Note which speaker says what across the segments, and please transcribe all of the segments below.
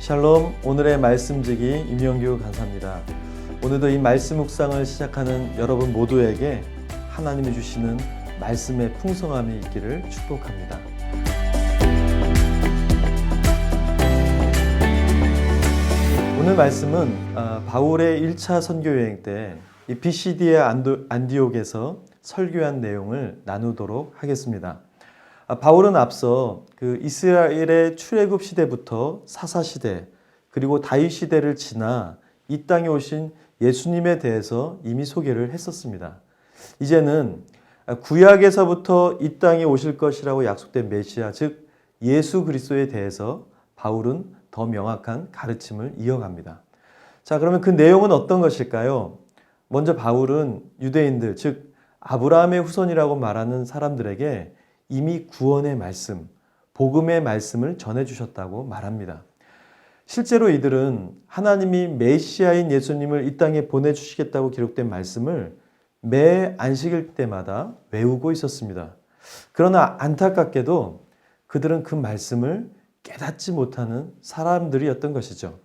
Speaker 1: 샬롬, 오늘의 말씀지기 임영규 간사입니다. 오늘도 이 말씀 묵상을 시작하는 여러분 모두에게 하나님이 주시는 말씀의 풍성함이 있기를 축복합니다. 오늘 말씀은 바울의 1차 선교여행 때 이 피시디의 안디옥에서 설교한 내용을 나누도록 하겠습니다. 바울은 앞서 그 이스라엘의 출애굽 시대부터 사사 시대 그리고 다윗 시대를 지나 이 땅에 오신 예수님에 대해서 이미 소개를 했었습니다. 이제는 구약에서부터 이 땅에 오실 것이라고 약속된 메시아, 즉 예수 그리스도에 대해서 바울은 더 명확한 가르침을 이어갑니다. 자, 그러면 그 내용은 어떤 것일까요? 먼저 바울은 유대인들, 즉 아브라함의 후손이라고 말하는 사람들에게 이미 구원의 말씀, 복음의 말씀을 전해주셨다고 말합니다. 실제로 이들은 하나님이 메시아인 예수님을 이 땅에 보내주시겠다고 기록된 말씀을 매 안식일 때마다 외우고 있었습니다. 그러나 안타깝게도 그들은 그 말씀을 깨닫지 못하는 사람들이었던 것이죠.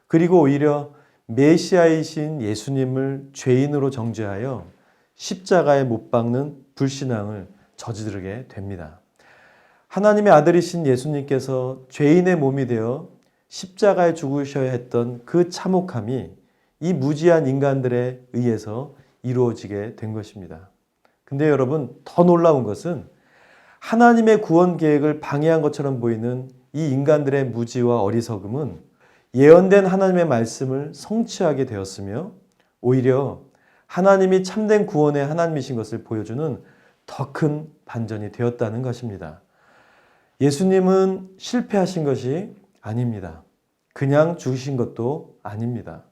Speaker 1: 그리고 오히려 메시아이신 예수님을 죄인으로 정죄하여 십자가에 못 박는 불신앙을 저지르게 됩니다. 하나님의 아들이신 예수님께서 죄인의 몸이 되어 십자가에 죽으셔야 했던 그 참혹함이 이 무지한 인간들에 의해서 이루어지게 된 것입니다. 근데 여러분, 더 놀라운 것은 하나님의 구원 계획을 방해한 것처럼 보이는 이 인간들의 무지와 어리석음은 예언된 하나님의 말씀을 성취하게 되었으며 오히려 하나님이 참된 구원의 하나님이신 것을 보여주는 더 큰 반전이 되었다는 것입니다. 예수님은 실패하신 것이 아닙니다. 그냥 죽으신 것도 아닙니다.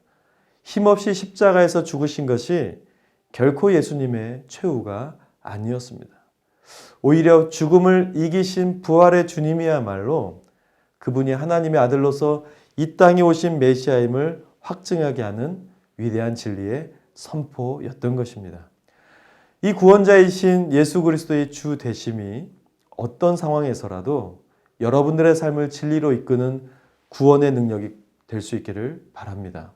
Speaker 1: 힘없이 십자가에서 죽으신 것이 결코 예수님의 최후가 아니었습니다. 오히려 죽음을 이기신 부활의 주님이야말로 그분이 하나님의 아들로서 이 땅에 오신 메시아임을 확증하게 하는 위대한 진리의 선포였던 것입니다. 이 구원자이신 예수 그리스도의 주 되심이 어떤 상황에서라도 여러분들의 삶을 진리로 이끄는 구원의 능력이 될 수 있기를 바랍니다.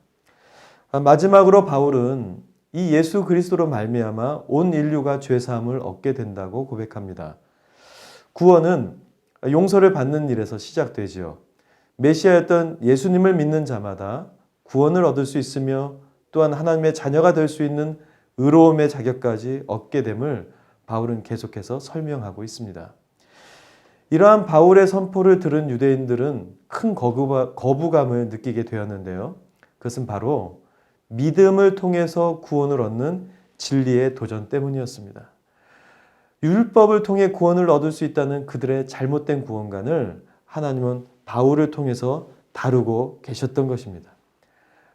Speaker 1: 마지막으로 바울은 이 예수 그리스도로 말미암아 온 인류가 죄사함을 얻게 된다고 고백합니다. 구원은 용서를 받는 일에서 시작되지요. 메시아였던 예수님을 믿는 자마다 구원을 얻을 수 있으며 또한 하나님의 자녀가 될 수 있는 의로움의 자격까지 얻게 됨을 바울은 계속해서 설명하고 있습니다. 이러한 바울의 선포를 들은 유대인들은 큰 거부감을 느끼게 되었는데요. 그것은 바로 믿음을 통해서 구원을 얻는 진리의 도전 때문이었습니다. 율법을 통해 구원을 얻을 수 있다는 그들의 잘못된 구원관을 하나님은 바울을 통해서 다루고 계셨던 것입니다.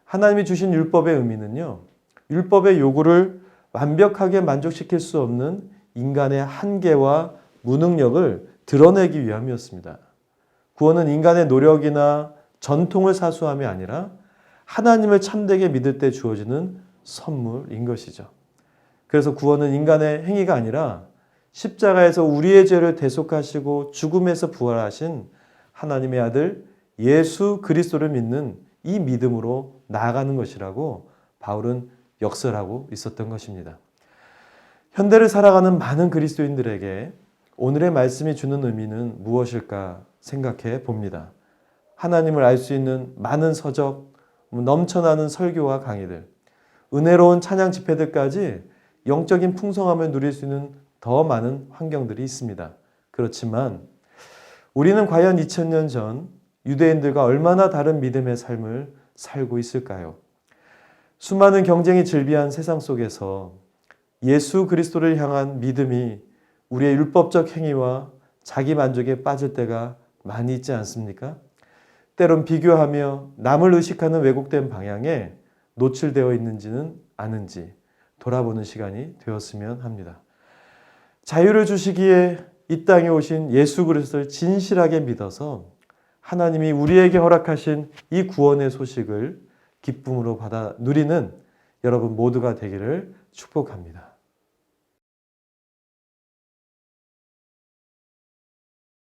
Speaker 1: 하나님이 주신 율법의 의미는요, 율법의 요구를 완벽하게 만족시킬 수 없는 인간의 한계와 무능력을 드러내기 위함이었습니다. 구원은 인간의 노력이나 전통을 사수함이 아니라 하나님을 참되게 믿을 때 주어지는 선물인 것이죠. 그래서 구원은 인간의 행위가 아니라 십자가에서 우리의 죄를 대속하시고 죽음에서 부활하신 하나님의 아들 예수 그리스도를 믿는 이 믿음으로 나아가는 것이라고 바울은 역설하고 있었던 것입니다. 현대를 살아가는 많은 그리스도인들에게 오늘의 말씀이 주는 의미는 무엇일까 생각해 봅니다. 하나님을 알 수 있는 많은 서적, 넘쳐나는 설교와 강의들, 은혜로운 찬양 집회들까지 영적인 풍성함을 누릴 수 있는 더 많은 환경들이 있습니다. 그렇지만 우리는 과연 2000년 전 유대인들과 얼마나 다른 믿음의 삶을 살고 있을까요? 수많은 경쟁이 즐비한 세상 속에서 예수 그리스도를 향한 믿음이 우리의 율법적 행위와 자기 만족에 빠질 때가 많이 있지 않습니까? 때론 비교하며 남을 의식하는 왜곡된 방향에 노출되어 있는지는 아는지 돌아보는 시간이 되었으면 합니다. 자유를 주시기에 이 땅에 오신 예수 그리스도를 진실하게 믿어서 하나님이 우리에게 허락하신 이 구원의 소식을 기쁨으로 받아 누리는 여러분 모두가 되기를 축복합니다.